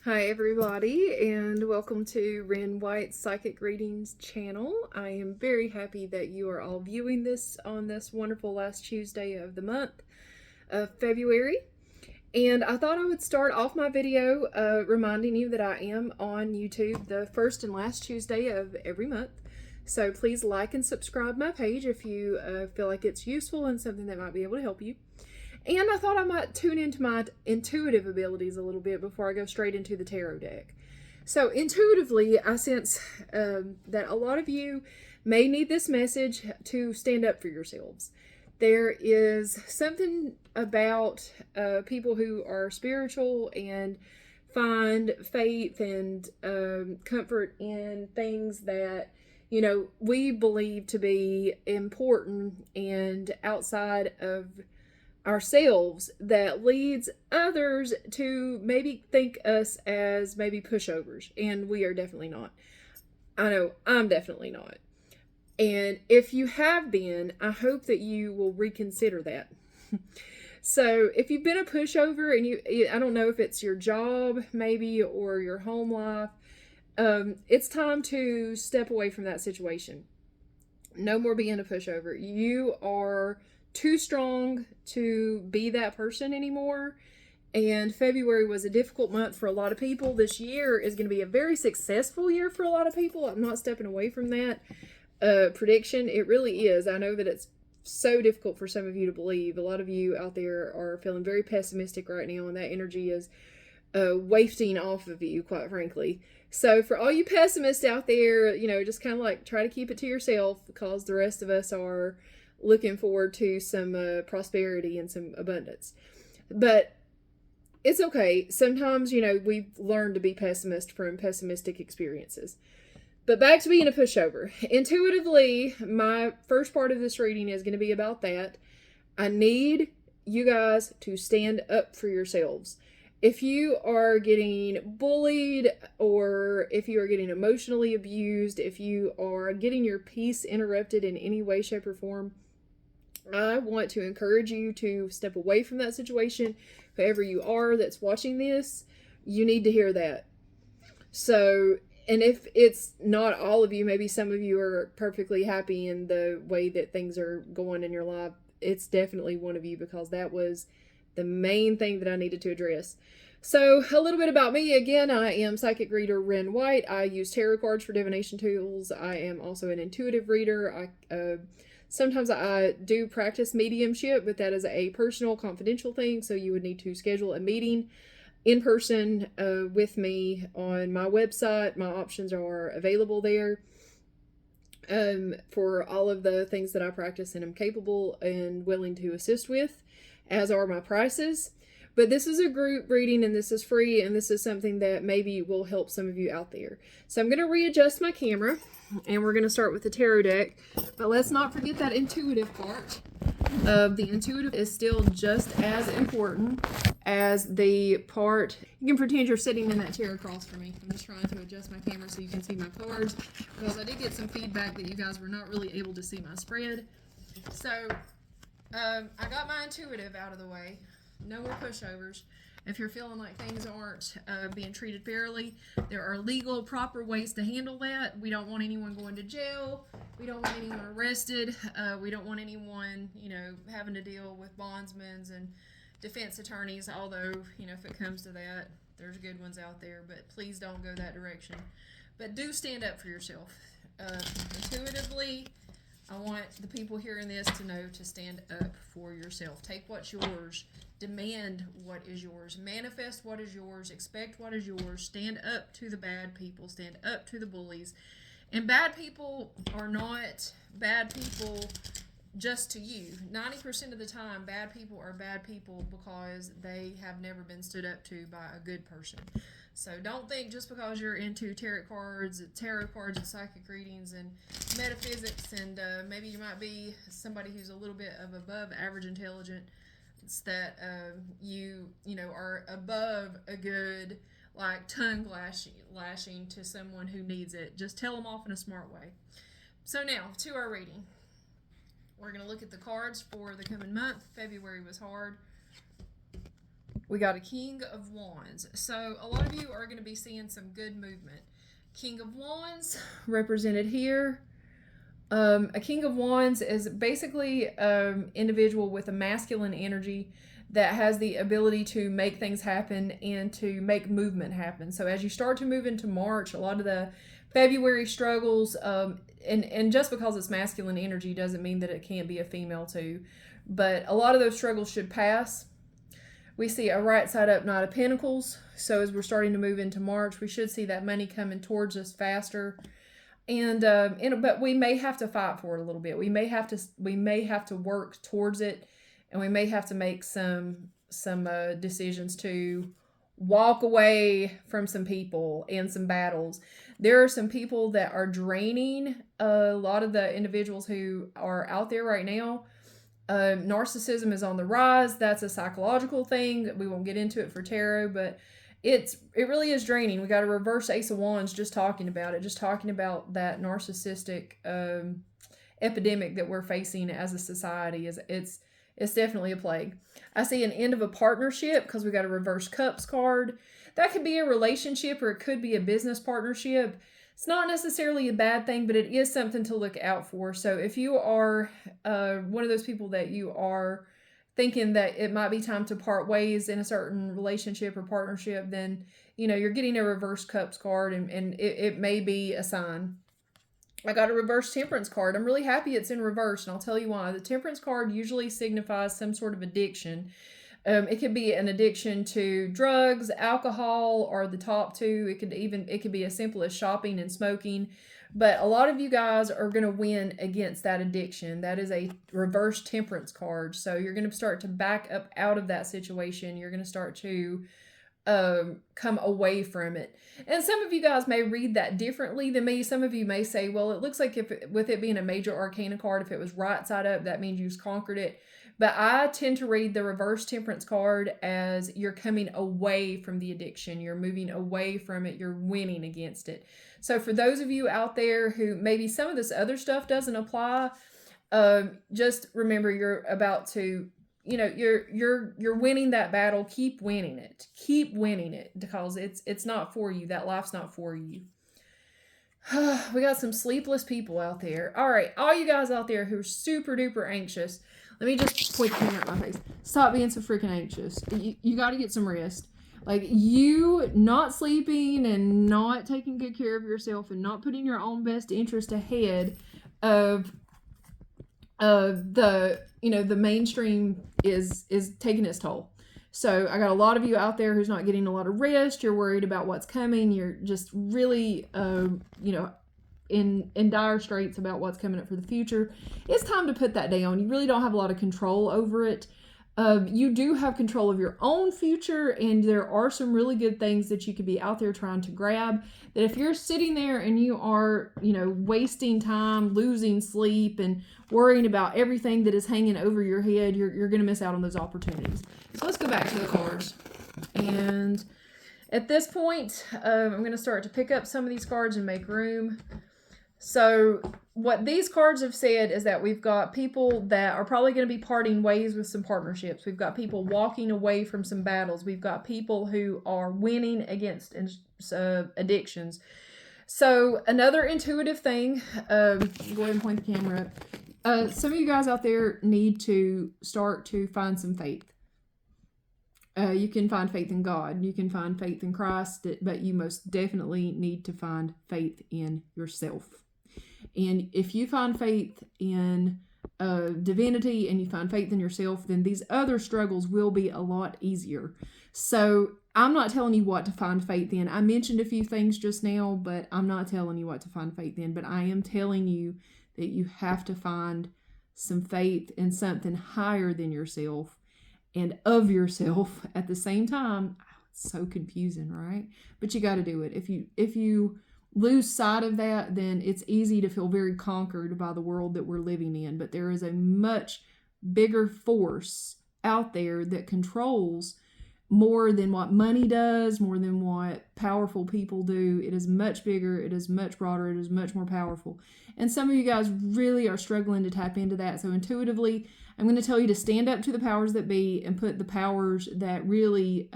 Hi everybody, and welcome to Ren White's Psychic Readings channel. I am very happy that you are all viewing this on this wonderful last Tuesday of the month of February. And I thought I would start off my video reminding you that I am on YouTube the first and last Tuesday of every month. So please like and subscribe my page if you feel like it's useful and something that might be able to help you. And I thought I might tune into my intuitive abilities a little bit before I go straight into the tarot deck. So intuitively, I sense that a lot of you may need this message to stand up for yourselves. There is something about people who are spiritual and find faith and comfort in things that we believe to be important and outside of ourselves, that leads others to maybe think us as maybe pushovers, and we are definitely not. I know I'm definitely not. And if you have been, I hope that you will reconsider that. So if you've been a pushover and I don't know if it's your job maybe or your home life, it's time to step away from that situation. No more being a pushover. You are too strong to be that person anymore. And February was a difficult month for a lot of people. This year is going to be a very successful year for a lot of people. I'm not stepping away from that prediction. It really is. I know that it's so difficult for some of you to believe. A lot of you out there are feeling very pessimistic right now, and that energy is wafting off of you, quite frankly. So for all you pessimists out there, just kind of like try to keep it to yourself, because the rest of us are looking forward to some prosperity and some abundance. But it's okay. Sometimes, we've learned to be pessimist from pessimistic experiences. But back to being a pushover. Intuitively, my first part of this reading is going to be about that. I need you guys to stand up for yourselves. If you are getting bullied, or if you are getting emotionally abused, if you are getting your peace interrupted in any way, shape, or form, I want to encourage you to step away from that situation. Whoever you are that's watching this, you need to hear that. So, and if it's not all of you, maybe some of you are perfectly happy in the way that things are going in your life. It's definitely one of you, because that was the main thing that I needed to address. So a little bit about me. Again, I am psychic reader Ren White. I use tarot cards for divination tools. I am also an intuitive reader. Sometimes I do practice mediumship, but that is a personal, confidential thing, so you would need to schedule a meeting in person with me on my website. My options are available there for all of the things that I practice and am capable and willing to assist with, as are my prices. But this is a group reading, and this is free, and this is something that maybe will help some of you out there. So I'm going to readjust my camera, and we're going to start with the tarot deck. But let's not forget that intuitive part. The intuitive is still just as important as the part. You can pretend you're sitting in that chair across from me. I'm just trying to adjust my camera so you can see my cards, because I did get some feedback that you guys were not really able to see my spread. So I got my intuitive out of the way. No more pushovers. If you're feeling like things aren't being treated fairly, there are legal, proper ways to handle that. We don't want anyone going to jail. We don't want anyone arrested. We don't want anyone, having to deal with bondsmen and defense attorneys, although, if it comes to that, there's good ones out there, but please don't go that direction. But do stand up for yourself. Intuitively, I want the people hearing this to know to stand up for yourself. Take what's yours. Demand what is yours. Manifest what is yours. Expect what is yours. Stand up to the bad people. Stand up to the bullies. And bad people are not bad people just to you. 90% of the time, bad people are bad people because they have never been stood up to by a good person. So don't think just because you're into tarot cards and psychic readings and metaphysics, and maybe you might be somebody who's a little bit of above average intelligence, that you are above a good tongue lashing to someone who needs it. Just tell them off in a smart way. So now to our reading. We're going to look at the cards for the coming month. February was hard. We got a King of Wands. So a lot of you are going to be seeing some good movement. King of Wands represented here. A King of Wands is basically an individual with a masculine energy that has the ability to make things happen and to make movement happen. So as you start to move into March, a lot of the February struggles, and just because it's masculine energy doesn't mean that it can't be a female too, but a lot of those struggles should pass. We see a right side up Knight of Pentacles. So as we're starting to move into March, we should see that money coming towards us faster. And but we may have to fight for it a little bit. We may have to work towards it, and we may have to make some decisions to walk away from some people and some battles. There are some people that are draining a lot of the individuals who are out there right now. Narcissism is on the rise. That's a psychological thing. We won't get into it for tarot, but it really is draining. We got a reverse Ace of Wands just talking about it, just talking about that narcissistic epidemic that we're facing as a society. It's definitely a plague. I see an end of a partnership because we got a reverse Cups card. That could be a relationship or it could be a business partnership. It's not necessarily a bad thing, but it is something to look out for. So if you are one of those people that you are thinking that it might be time to part ways in a certain relationship or partnership, then, you're getting a reverse Cups card and it may be a sign. I got a reverse Temperance card. I'm really happy it's in reverse, and I'll tell you why. The Temperance card usually signifies some sort of addiction. It could be an addiction to drugs, alcohol, or the top two. It could be as simple as shopping and smoking. But a lot of you guys are going to win against that addiction. That is a reverse Temperance card. So you're going to start to back up out of that situation. You're going to start to come away from it. And some of you guys may read that differently than me. Some of you may say, well, it looks like with it being a major arcana card, if it was right side up, that means you've conquered it. But I tend to read the reverse Temperance card as you're coming away from the addiction. You're moving away from it. You're winning against it. So for those of you out there who maybe some of this other stuff doesn't apply, just remember you're about to, you're winning that battle. Keep winning it. Keep winning it because it's not for you. That life's not for you. We got some sleepless people out there. All right, all you guys out there who are super duper anxious. Let me just point the camera at my face. Stop being so freaking anxious. You got to get some rest. Like, you not sleeping and not taking good care of yourself and not putting your own best interest ahead of the mainstream is taking its toll. So I got a lot of you out there who's not getting a lot of rest. You're worried about what's coming. You're just really, in dire straits about what's coming up for the future. It's time to put that down. You really don't have a lot of control over it. You do have control of your own future, and there are some really good things that you could be out there trying to grab. That if you're sitting there and you are, wasting time, losing sleep, and worrying about everything that is hanging over your head, you're going to miss out on those opportunities. So let's go back to the cards. And at this point, I'm going to start to pick up some of these cards and make room. So what these cards have said is that we've got people that are probably going to be parting ways with some partnerships. We've got people walking away from some battles. We've got people who are winning against addictions. So another intuitive thing, go ahead and point the camera up. Some of you guys out there need to start to find some faith. You can find faith in God. You can find faith in Christ, but you most definitely need to find faith in yourself. And if you find faith in divinity and you find faith in yourself, then these other struggles will be a lot easier. So I'm not telling you what to find faith in. I mentioned a few things just now, but I'm not telling you what to find faith in. But I am telling you that you have to find some faith in something higher than yourself and of yourself at the same time. It's so confusing, right? But you got to do it. If you lose sight of that, then it's easy to feel very conquered by the world that we're living in. But there is a much bigger force out there that controls more than what money does, more than what powerful people do. It is much bigger, it is much broader, it is much more powerful. And some of you guys really are struggling to tap into that. So intuitively, I'm going to tell you to stand up to the powers that be and put the powers that really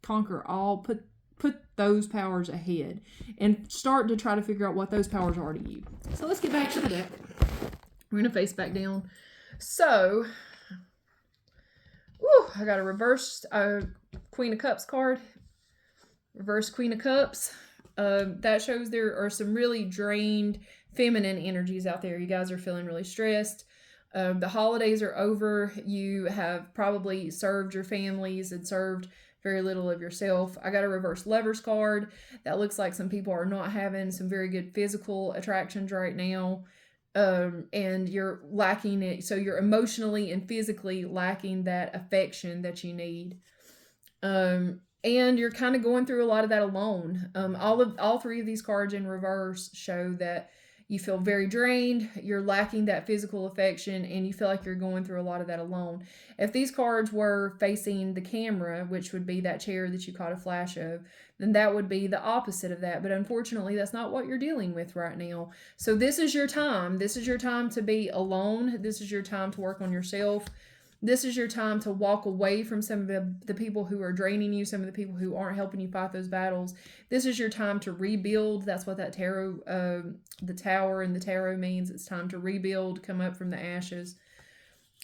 conquer all, put those powers ahead and start to try to figure out what those powers are to you. So let's get back to the deck. We're going to face back down. So, I got a reversed Queen of Cups card. Reverse Queen of Cups. That shows there are some really drained feminine energies out there. You guys are feeling really stressed. The holidays are over. You have probably served your families and served very little of yourself. I got a reverse Lovers card. That looks like some people are not having some very good physical attractions right now. And you're lacking it. So you're emotionally and physically lacking that affection that you need. And you're kind of going through a lot of that alone. All three of these cards in reverse show that you feel very drained, you're lacking that physical affection, and you feel like you're going through a lot of that alone. If these cards were facing the camera, which would be that chair that you caught a flash of, then that would be the opposite of that. But unfortunately, that's not what you're dealing with right now. So this is your time. This is your time to be alone. This is your time to work on yourself. This is your time to walk away from some of the people who are draining you, some of the people who aren't helping you fight those battles. This is your time to rebuild. That's what that tarot, the tower and the tarot means. It's time to rebuild, come up from the ashes.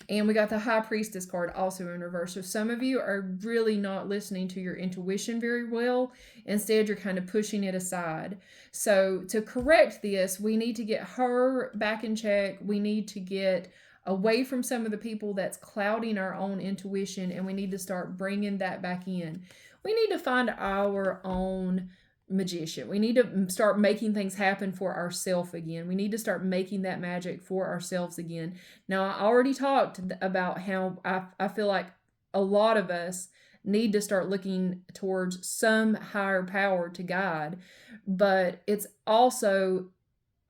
And we got the High Priestess card also in reverse. So some of you are really not listening to your intuition very well. Instead, you're kind of pushing it aside. So to correct this, we need to get her back in check. We need to get away from some of the people that's clouding our own intuition, and we need to start bringing that back in. We need to find our own magician. We need to start making things happen for ourselves again. We need to start making that magic for ourselves again. Now, I already talked about how I feel like a lot of us need to start looking towards some higher power to guide, but it's also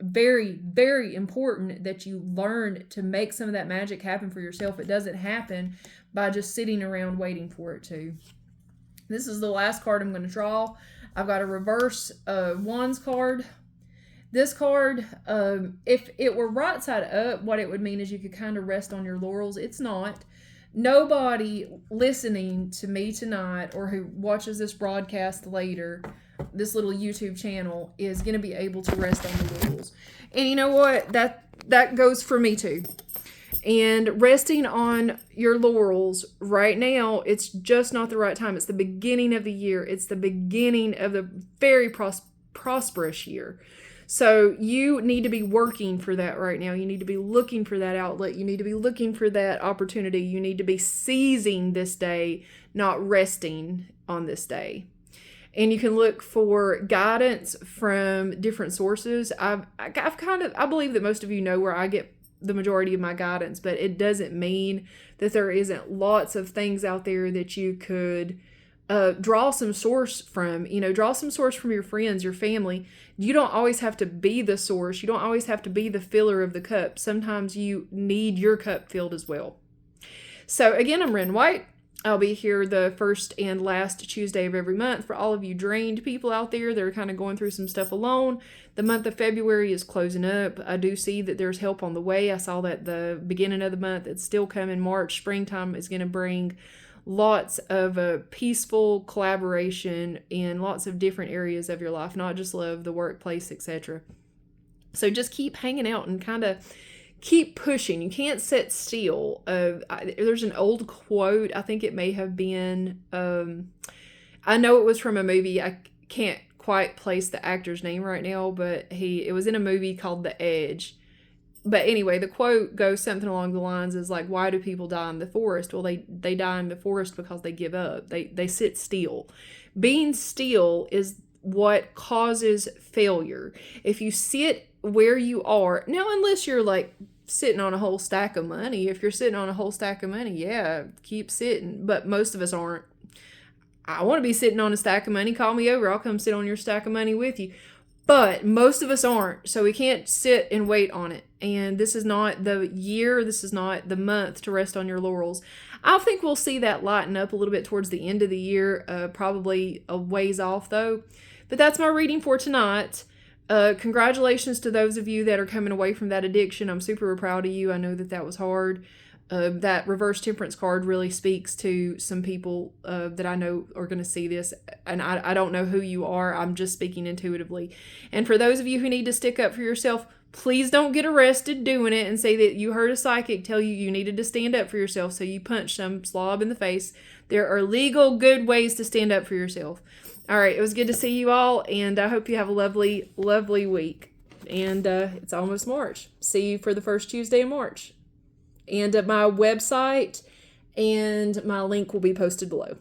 very, very important that you learn to make some of that magic happen for yourself. It doesn't happen by just sitting around waiting for it to. This is the last card I'm going to draw. I've got a reverse Wands card. This card, if it were right side up, what it would mean is you could kind of rest on your laurels. It's not. Nobody listening to me tonight or who watches this broadcast later, this little YouTube channel, is going to be able to rest on the laurels. And you know what? That goes for me too. And resting on your laurels right now, it's just not the right time. It's the beginning of the year. It's the beginning of the very prosperous year. So you need to be working for that right now. You need to be looking for that outlet. You need to be looking for that opportunity. You need to be seizing this day, not resting on this day. And you can look for guidance from different sources. I believe that most of you know where I get the majority of my guidance, but it doesn't mean that there isn't lots of things out there that you could draw some source from. Draw some source from your friends, your family. You don't always have to be the source. You don't always have to be the filler of the cup. Sometimes you need your cup filled as well. So again, I'm Wren White. I'll be here the first and last Tuesday of every month for all of you drained people out there that are kind of going through some stuff alone. The month of February is closing up. I do see that there's help on the way. I saw that the beginning of the month. It's still coming. March, springtime is going to bring lots of peaceful collaboration in lots of different areas of your life, not just love, the workplace, etc. So just keep hanging out and kind of keep pushing. You can't sit still. There's an old quote. I think it may have been, I know it was from a movie. I can't quite place the actor's name right now, but it was in a movie called The Edge. But anyway, the quote goes something along the lines is like, why do people die in the forest? Well, they die in the forest because they give up. They sit still. Being still is what causes failure. If you sit where you are, now unless you're like sitting on a whole stack of money, if you're sitting on a whole stack of money, yeah, keep sitting. But most of us aren't. I want to be sitting on a stack of money. Call me over. I'll come sit on your stack of money with you. But most of us aren't, so we can't sit and wait on it. And this is not the year, this is not the month to rest on your laurels. I think we'll see that lighten up a little bit towards the end of the year, probably a ways off though. But that's my reading for tonight. Congratulations to those of you that are coming away from that addiction. I'm super proud of you. I know that was hard. That reverse temperance card really speaks to some people that I know are going to see this, and I don't know who you are. I'm just speaking intuitively. And for those of you who need to stick up for yourself, please don't get arrested doing it and say that you heard a psychic tell you you needed to stand up for yourself, so you punched some slob in the face. There are legal, good ways to stand up for yourself. All right, it was good to see you all, and I hope you have a lovely, lovely week. And it's almost March. See you for the first Tuesday in March. And my website and my link will be posted below.